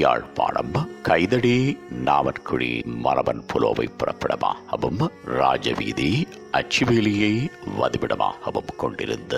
யாழ்ப்பாணம் கைதடி நாவற்குழி மரபன் புலோவை புறப்படமாகவும் ராஜவீதி அச்சுவேலியை வதிவிடமாகவும் கொண்டிருந்த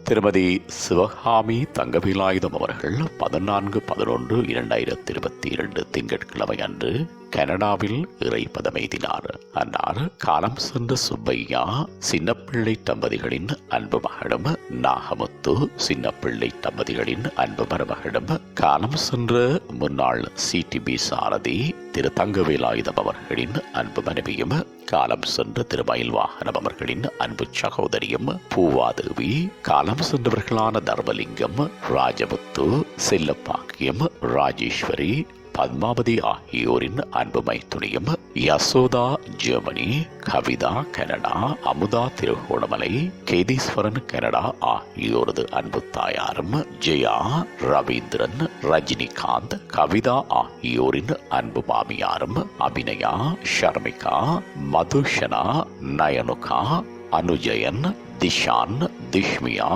திருமதி சிவகாமி தங்கவேலாயுதம் அவர்கள் 14/11/2022 திங்கட்கிழமை அன்று கனடாவில் இறைப்பதமெய்தினார். அன்னார் காலம் சென்ற சுப்பையா சின்னப்பிள்ளை தம்பதிகளின் அன்பு மகளும், நாகமுத்து சின்னப்பிள்ளை தம்பதிகளின் அன்பு மருமகளும், காலம் சென்ற முன்னாள் சிடிபி சாரதி திரு தங்கவேலாயுதம் அவர்களின் அன்பு மனைவியும், காலம் சென்ற திருமயில் வாகனம் அவர்களின் அன்பு சகோதரியும் பூவாதேவி, காலம் சென்றவர்களான தர்மலிங்கம், ராஜமுத்து, செல்லப்பாக்கியம், ராஜேஸ்வரி, பத்மாவதி ஆகியோரின் அன்பு மைத்துனியும், Yasotha Germany, Kavitha Canada, Amutha Trincomalee, Ketheeswaran Canada ஆகியோரது அன்பு தாயாரும், ஜெயா, ரவீந்திரன், ரஜினிகாந்த், கவிதா ஆகியோரின் அன்பு மாமியாரும், அபிநயா, ஷர்மிகா, மதுஷனா, நயனுகா, அனுஜயன், திஷான், திஷ்மியா,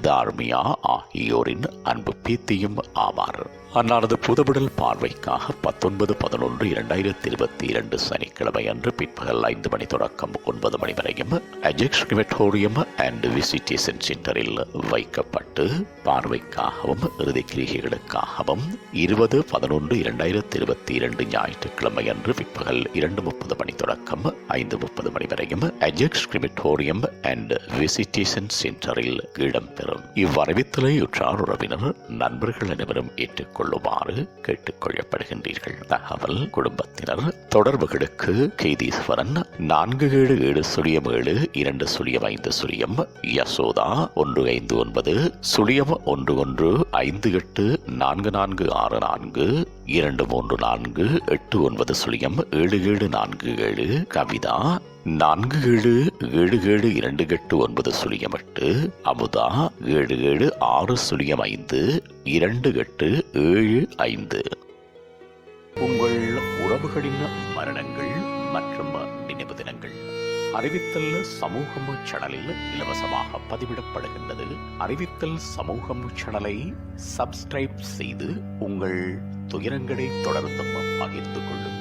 தார்மியா ஆகியோரின் அன்பு பேத்தியும் ஆவார். அன்னாரது புதவிடல் பார்வைக்காக 19/11/2022 சனிக்கிழமை அன்று பிற்பகல் 5 மணி தொடக்கம் 9 மணி வரையும் அஜெக்ஸ் கிரிமட்டோரியம் அண்ட் விசிட்டேஷன் சென்டரில் வைக்கப்பட்டு பார்வைக்காகவும் இறுதி கிரிகைகளுக்காகவும் 20/11/2022 ஞாயிற்றுக்கிழமை அன்று பிற்பகல் 2:30 மணி தொடக்கம் 5:30 மணி வரையும் அஜெக்ஸ் கிரிமட்டோரியம் அண்ட் விசிட்டேஷன் சென்டரில் இடம்பெறும். இவ்வறிவித்தலை உற்றார் உறவினர் நண்பர்கள் அனைவரும் ஏற்றுக்கொள்ளுமாறு கேட்டுக் கொள்ளப்படுகின்றீர்கள். தகவல் குடும்பத்தினர் தொடர்புகளுக்கு கேதீஸ்வரன் 47707205 யசோதா 159-11584464 23489-7747 கவிதா 477728 அமுதா 7760522875. உங்கள் உறவுகளின் மரணங்கள் மற்றும் நினைவு தினங்கள் அறிவித்தல் சமூகம் சேனலில் இலவசமாக பதிவிடப்படுகின்றது. அறிவித்தல் சமூகம் சேனலை சப்ஸ்கிரைப் செய்து உங்கள் துயரங்களை தொடர்ந்தும் பகிர்ந்து கொள்ளுங்கள்.